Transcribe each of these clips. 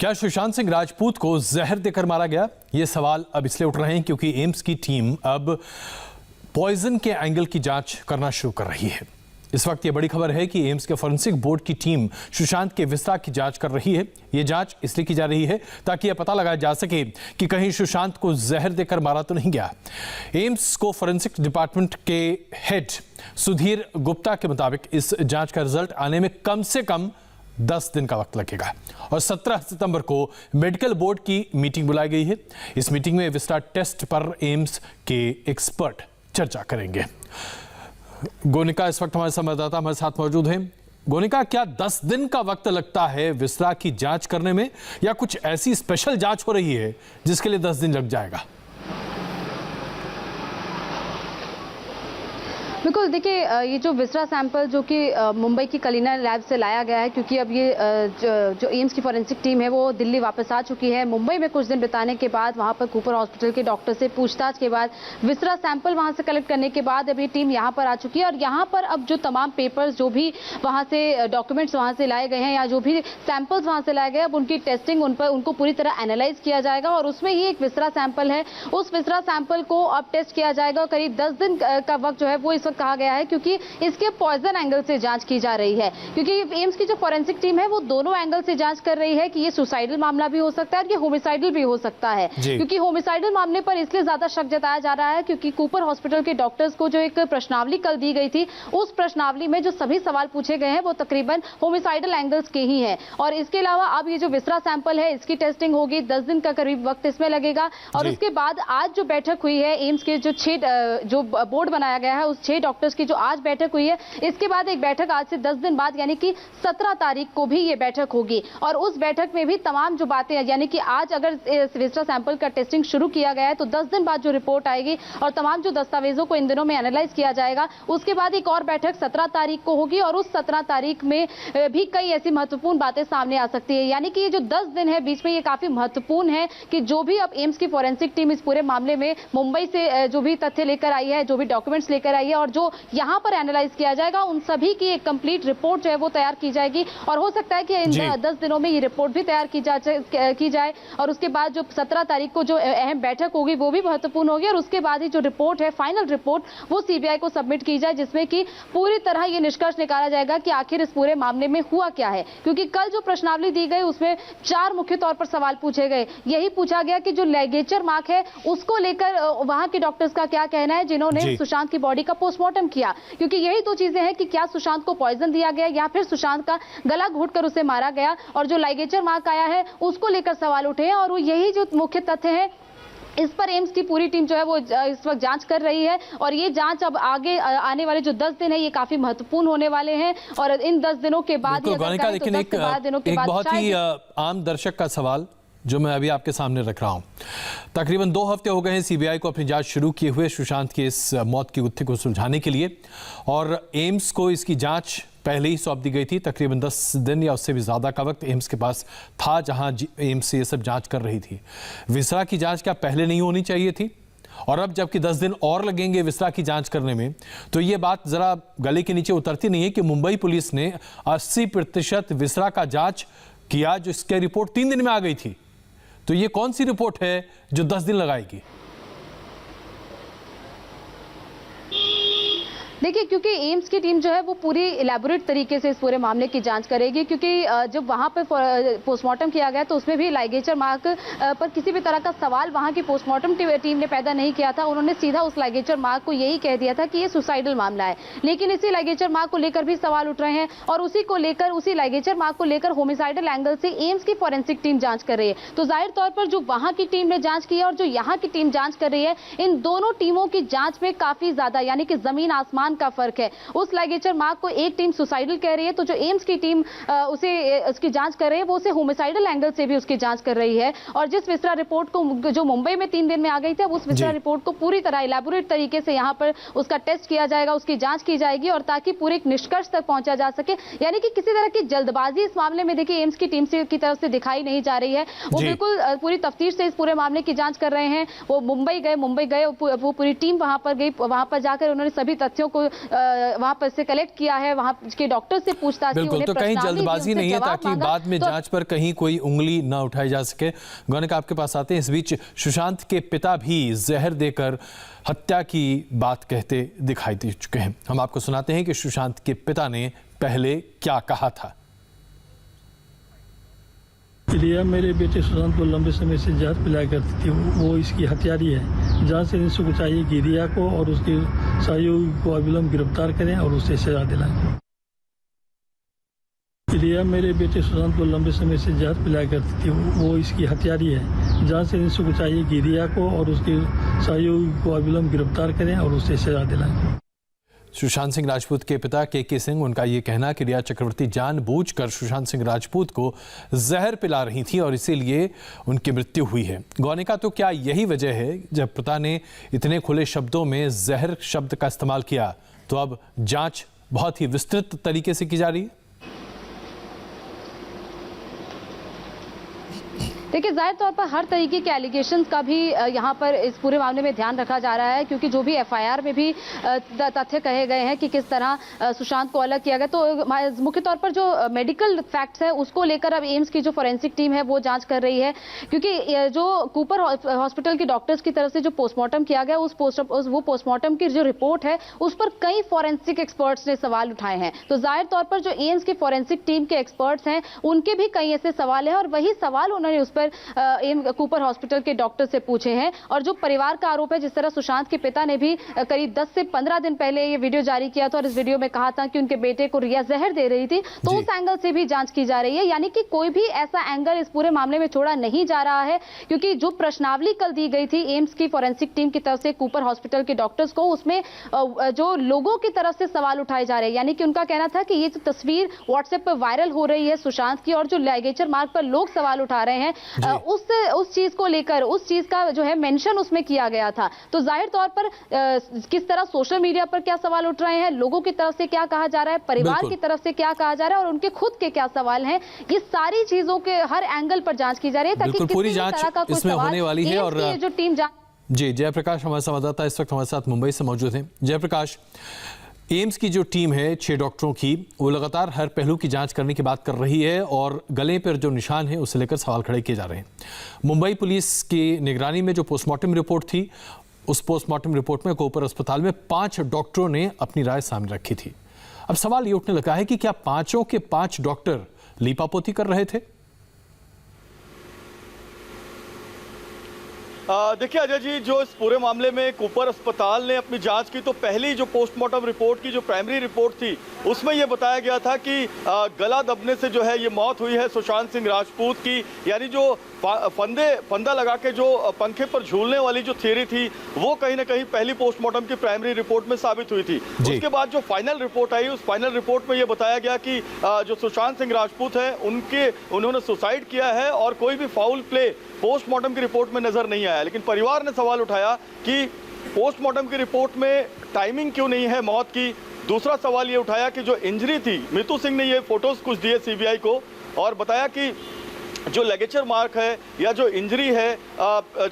क्या सुशांत सिंह राजपूत को जहर देकर मारा गया? ये सवाल अब इसलिए उठ रहे हैं क्योंकि एम्स की टीम अब पॉइजन के एंगल की जांच करना शुरू कर रही है। इस वक्त ये बड़ी खबर है कि एम्स के फॉरेंसिक बोर्ड की टीम सुशांत के विस्तार की जांच कर रही है। ये जांच इसलिए की जा रही है ताकि यह पता लगाया जा सके कि कहीं सुशांत को जहर देकर मारा तो नहीं गया। एम्स को फॉरेंसिक डिपार्टमेंट के हेड सुधीर गुप्ता के मुताबिक इस जांच का रिजल्ट आने में कम से कम 10 दिन का वक्त लगेगा और 17 सितंबर को मेडिकल बोर्ड की मीटिंग बुलाई गई है। इस मीटिंग में विस्तार टेस्ट पर एम्स के एक्सपर्ट चर्चा करेंगे। गोनिका इस वक्त हमारे संवाददाता हमारे साथ मौजूद हैं। गोनिका, क्या 10 दिन का वक्त लगता है विस्तार की जांच करने में, या कुछ ऐसी स्पेशल जांच हो रही है जिसके लिए 10 दिन लग जाएगा? बिल्कुल, देखिए ये जो विस्रा सैंपल जो कि मुंबई की कलिना लैब से लाया गया है, क्योंकि अब ये जो एम्स की फॉरेंसिक टीम है वो दिल्ली वापस आ चुकी है। मुंबई में कुछ दिन बिताने के बाद वहां पर कूपर हॉस्पिटल के डॉक्टर से पूछताछ के बाद विस्रा सैंपल वहां से कलेक्ट करने के बाद अब ये टीम यहां पर आ चुकी है और यहां पर अब जो तमाम पेपर्स, जो भी वहां से डॉक्यूमेंट्स वहां से लाए गए हैं या जो भी सैंपल्स वहां से लाए गए, अब उनकी टेस्टिंग उनको पूरी तरह एनालाइज किया जाएगा और उसमें ही एक विस्रा सैंपल है, उस विस्रा सैंपल को अब टेस्ट किया जाएगा। करीब 10 दिन का वक्त जो है वो इस वक्त कहा गया है, क्योंकि इसके पॉइजन एंगल से जांच की जा रही है। क्योंकि एम्स की जो फॉरेंसिक टीम है वो दोनों एंगल से जांच कर रही है कि ये सुसाइडल मामला भी हो सकता है और ये होमिसाइडल भी हो सकता है। क्योंकि होमिसाइडल मामले पर इसलिए ज्यादा शक जताया जा रहा है क्योंकि कूपर हॉस्पिटल के डॉक्टर्स को जो एक प्रश्नावली कल दी गई थी, उस प्रश्नावली में जो सभी सवाल पूछे गए हैं वो तकरीबन होमिसाइडल एंगल्स के ही हैं। और इसके अलावा अब ये जो विस्रा सैंपल है इसकी टेस्टिंग होगी, 10 दिन का करीब वक्त इसमें लगेगा। और उसके बाद आज जो बैठक हुई है एम्स के जो बोर्ड बनाया गया है उस 6 डॉक्टर्स की जो आज बैठक हुई है, इसके बाद एक बैठक आज से 10 दिन बाद यानी कि 17 तारीख को भी ये बैठक होगी और उस बैठक में भी तमाम जो बातें, यानी कि आज अगर विस्रा सैंपल का टेस्टिंग शुरू किया गया है तो 10 दिन बाद जो रिपोर्ट आएगी और तमाम जो दस्तावेजों को इन दिनों में एनालाइज किया जाएगा, उसके बाद एक और बैठक 17 तारीख को होगी और उस 17 तारीख में भी कई ऐसी महत्वपूर्ण बातें सामने आ सकती है। यानी कि ये जो 10 दिन है बीच में, ये काफी महत्वपूर्ण है कि जो भी अब एम्स की फॉरेंसिक टीम इस पूरे मामले में मुंबई से जो भी तथ्य लेकर आई है, जो भी डॉक्यूमेंट्स लेकर आई है और जो यहाँ पर एनालाइज किया जाएगा, उन सभी की एक कंप्लीट रिपोर्ट जो है वो तैयार की जाएगी और हो सकता है कि इन 10 दिनों में ये रिपोर्ट भी तैयार की जाए और उसके बाद जो 17 तारीख को जो अहम बैठक होगी वो भी महत्वपूर्ण होगी और उसके बाद ही जो रिपोर्ट है, फाइनल रिपोर्ट, वो सीबीआई को सबमिट की जाए, जिसमें कि पूरी तरह ये निष्कर्ष निकाला जाएगा कि आखिर इस पूरे मामले में हुआ क्या है। क्योंकि कल जो प्रश्नावली दी गई उसमें 4 मुख्य तौर पर सवाल पूछे गए। यही पूछा गया कि जो लिगेचर मार्क है उसको लेकर वहां के डॉक्टर्स का क्या कहना है जिन्होंने सुशांत की बॉडी का पोस्टमार्टम किया, क्योंकि यही 2 चीजें हैं कि क्या सुशांत को पॉइजन दिया गया या फिर सुशांत का गला घोंटकर उसे मारा गया। और जो लाइगेचर मार्क आया है उसको लेकर सवाल उठे हैं और यही जो मुख्य तथ्य है, इस पर एम्स की पूरी टीम जो है वो इस वक्त जांच कर रही है और ये जांच अब आगे आने वाले जो 10 दिन है ये काफी महत्वपूर्ण होने वाले हैं और इन 10 दिनों के बाद लेकिन एक बहुत ही आम दर्शक का सवाल जो मैं अभी आपके सामने रख रहा हूं, तकरीबन 2 हफ्ते हो गए हैं सीबीआई को अपनी जांच शुरू किए हुए सुशांत की इस मौत की गुत्थी को सुलझाने के लिए और एम्स को इसकी जांच पहले ही सौंप दी गई थी। तकरीबन 10 दिन या उससे भी ज़्यादा का वक्त एम्स के पास था जहां एम्स से ये सब जांच कर रही थी। विस्रा की जांच क्या पहले नहीं होनी चाहिए थी? और अब जबकि 10 दिन और लगेंगे विस्रा की जांच करने में, तो ये बात जरा गले के नीचे उतरती नहीं है कि मुंबई पुलिस ने 80% विस्रा का जांच किया, जो इसकी रिपोर्ट 3 दिन में आ गई थी। तो ये कौन सी रिपोर्ट है जो 10 दिन लगाएगी? देखिए, क्योंकि एम्स की टीम जो है वो पूरी इलेबोरेट तरीके से इस पूरे मामले की जांच करेगी, क्योंकि जब वहां पर पोस्टमार्टम किया गया तो उसमें भी लाइगेचर मार्क पर किसी भी तरह का सवाल वहां की पोस्टमार्टम टीम ने पैदा नहीं किया था। उन्होंने सीधा उस लाइगेचर मार्क को यही कह दिया था कि ये सुसाइडल मामला है। लेकिन इसी लाइगेचर मार्क को लेकर भी सवाल उठ रहे हैं और उसी लाइगेचर मार्क को लेकर होमिसाइडल एंगल से एम्स की फॉरेंसिक टीम जांच कर रही है। तो जाहिर तौर पर जो वहां की टीम ने जांच की है और जो यहाँ की टीम जांच कर रही है, इन दोनों टीमों की जांच में काफी ज्यादा, यानी कि जमीन आसमान का फर्क है। उस लाइगेचर मार्क को एक टीम सुसाइडल कह रही है, तो जो एम्स की टीम उसकी जांच कर रही है वो उसे होमिसाइडल एंगल से भी उसकी जांच कर रही है। और जिस विस्रा रिपोर्ट को जो मुंबई में 3 दिन में आ गई थी, अब उस विस्रा रिपोर्ट को पूरी तरह इलेबोरेट तरीके से यहाँ पर उसका टेस्ट किया जाएगा, उसकी जांच की जाएगी और ताकि पूरे एक निष्कर्ष तक पहुंचा जा सके। यानी कि किसी तरह की जल्दबाजी इस मामले में देखिए एम्स की टीम की तरफ से दिखाई नहीं जा रही है। वो बिल्कुल पूरी तफ्तीश से इस पूरे मामले की जांच कर रहे हैं। वो मुंबई गए, वो पूरी टीम वहां पर गई, वहां पर जाकर उन्होंने सभी तथ्यों को वहां पर से कलेक्ट किया है, वहां के डॉक्टर से पूछताछ की, बिल्कुल, तो कहीं जल्दबाजी नहीं है ताकि बाद में जांच पर कहीं कोई उंगली न उठाई जा सके। गौनिक, आपके पास आते हैं। इस बीच सुशांत के पिता भी जहर देकर हत्या की बात कहते दिखाई दे चुके हैं। हम आपको सुनाते हैं कि सुशांत के पिता ने पहले क्या कहा था। रिया मेरे बेटे सुशांत को लंबे समय से जहर पिलाया करती थी, वो इसकी हत्यारी है। जांच एजेंसी को चाहिए कि रिया को और उसके सहयोगी को अविलंब गिरफ्तार करें और उसे सजा दिलाएं। रिया मेरे बेटे सुशांत को लंबे समय से जहर पिलाया करती थी, वो इसकी हत्यारी है। जांच एजेंसी को चाहिए कि रिया को और उसके सहयोगी को अविलंब गिरफ्तार करें और उसे सजा दिलाएं। सुशांत सिंह राजपूत के पिता के सिंह, उनका ये कहना कि रिया चक्रवर्ती जानबूझकर सुशांत सिंह राजपूत को जहर पिला रही थी और इसीलिए उनकी मृत्यु हुई है। गौनिका, तो क्या यही वजह है जब पिता ने इतने खुले शब्दों में जहर शब्द का इस्तेमाल किया तो अब जांच बहुत ही विस्तृत तरीके से की जा रही है? देखिए, जाहिर तौर पर हर तरीके के एलिगेशंस का भी यहाँ पर इस पूरे मामले में ध्यान रखा जा रहा है, क्योंकि जो भी एफआईआर में भी तथ्य कहे गए हैं कि किस तरह सुशांत को अलग किया गया, तो मुख्य तौर पर जो मेडिकल फैक्ट्स है उसको लेकर अब एम्स की जो फॉरेंसिक टीम है वो जांच कर रही है। क्योंकि जो कूपर हॉस्पिटल के डॉक्टर्स की तरफ से जो पोस्टमार्टम किया गया वो पोस्टमार्टम की जो रिपोर्ट है उस पर कई फॉरेंसिक एक्सपर्ट्स ने सवाल उठाए हैं। तो जाहिर तौर पर जो एम्स की फॉरेंसिक टीम के एक्सपर्ट्स हैं उनके भी कई ऐसे सवाल हैं और वही सवाल उन्होंने उस पर कूपर हॉस्पिटल के डॉक्टर से पूछे हैं। और जो परिवार का आरोप है, जिस तरह सुशांत के पिता ने भी करीब 10 से 15 दिन पहले ये वीडियो जारी किया था और इस वीडियो में कहा था कि उनके बेटे को रिया जहर दे रही थी, तो उस एंगल से भी जांच की जा रही है। यानी कि कोई भी ऐसा एंगल इस पूरे मामले में छोड़ा नहीं जा रहा है, क्योंकि जो प्रश्नावली कल दी गई थी एम्स की फॉरेंसिक टीम की तरफ से कूपर हॉस्पिटल के डॉक्टर्स को, उसमें जो लोगों की तरफ से सवाल उठाए जा रहे हैं। यानी कि उनका कहना था कि ये जो तस्वीर व्हाट्सएप पर वायरल हो रही है सुशांत की और जो लाइगेचर मार्ग पर लोग सवाल उठा रहे हैं, उस चीज को लेकर उस चीज का जो है मेंशन उसमें किया गया था। तो जाहिर तौर पर किस तरह सोशल मीडिया पर क्या सवाल उठ रहे हैं, लोगों की तरफ से क्या कहा जा रहा है, परिवार की तरफ से क्या कहा जा रहा है और उनके खुद के क्या सवाल हैं, ये सारी चीजों के हर एंगल पर जांच की जा रही है ताकि पूरी जांच इसमें होने वाली है। और जो टीम जी, जयप्रकाश हमारे संवाददाता इस वक्त हमारे साथ मुंबई से मौजूद हैं। जयप्रकाश, एम्स की जो टीम है 6 डॉक्टरों की, वो लगातार हर पहलू की जांच करने की बात कर रही है और गले पर जो निशान है उसे लेकर सवाल खड़े किए जा रहे हैं। मुंबई पुलिस की निगरानी में जो पोस्टमार्टम रिपोर्ट थी, उस पोस्टमार्टम रिपोर्ट में कूपर अस्पताल में 5 डॉक्टरों ने अपनी राय सामने रखी थी। अब सवाल ये उठने लगा है कि क्या 5 के 5 डॉक्टर लीपापोती कर रहे थे? देखिए अजय जी, जो इस पूरे मामले में कूपर अस्पताल ने अपनी जांच की तो पहली जो पोस्टमार्टम रिपोर्ट की जो प्राइमरी रिपोर्ट थी उसमें यह बताया गया था कि गला दबने से जो है ये मौत हुई है सुशांत सिंह राजपूत की। यानी जो फंदा लगा के जो पंखे पर झूलने वाली जो थियरी थी वो कहीं ना कहीं पहली पोस्टमार्टम की प्राइमरी रिपोर्ट में साबित हुई थी। उसके बाद जो फाइनल रिपोर्ट आई, उस फाइनल रिपोर्ट में यह बताया गया कि जो सुशांत सिंह राजपूत है उन्होंने सुसाइड किया है और कोई भी फाउल प्ले पोस्टमार्टम की रिपोर्ट में नजर नहीं आया। लेकिन परिवार ने सवाल उठाया कि पोस्टमार्टम की रिपोर्ट में टाइमिंग क्यों नहीं है मौत की। दूसरा सवाल ये उठाया कि जो इंजरी थी, मितू सिंह ने ये फोटोज कुछ दिए सीबीआई को और बताया कि जो लेगेचर मार्क है या जो इंजरी है,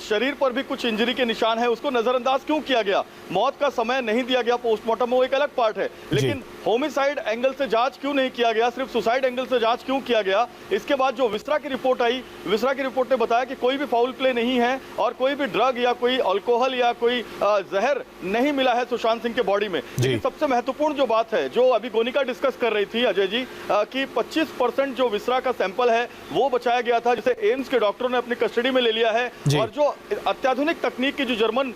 शरीर पर भी कुछ इंजरी के निशान है, उसको नजरअंदाज क्यों किया गया, मौत का समय नहीं दिया गया पोस्टमार्टम में, वो एक अलग पार्ट है। लेकिन होमिसाइड एंगल से जांच क्यों नहीं किया गया, सिर्फ सुसाइड एंगल से जांच क्यों किया गया। इसके बाद जो विस्रा की रिपोर्ट आई, विस्रा की रिपोर्ट ने बताया कि कोई भी फाउल प्ले नहीं है और कोई भी ड्रग या कोई अल्कोहल या कोई जहर नहीं मिला है सुशांत सिंह के बॉडी में। लेकिन सबसे महत्वपूर्ण जो बात है, जो अभी गोनिका डिस्कस कर रही थी अजय जी, कि 25% जो विस्रा का सैंपल है वो बचाया गया था, जिसे एम्स के डॉक्टरों ने अपनी कस्टडी में ले लिया है। और जो अत्याधुनिक तकनीक की जो जर्मन,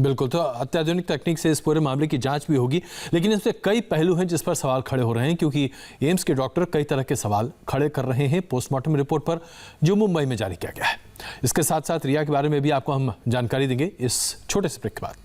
बिल्कुल, तो अत्याधुनिक तकनीक से इस पूरे मामले की जांच भी होगी। लेकिन इसमें कई पहलू हैं जिस पर सवाल खड़े हो रहे हैं, क्योंकि एम्स के डॉक्टर कई तरह के सवाल खड़े कर रहे हैं पोस्टमार्टम रिपोर्ट पर जो मुंबई में जारी किया गया है। इसके साथ साथ रिया के बारे में भी आपको हम जानकारी देंगे इस छोटे से ब्रेक के बाद।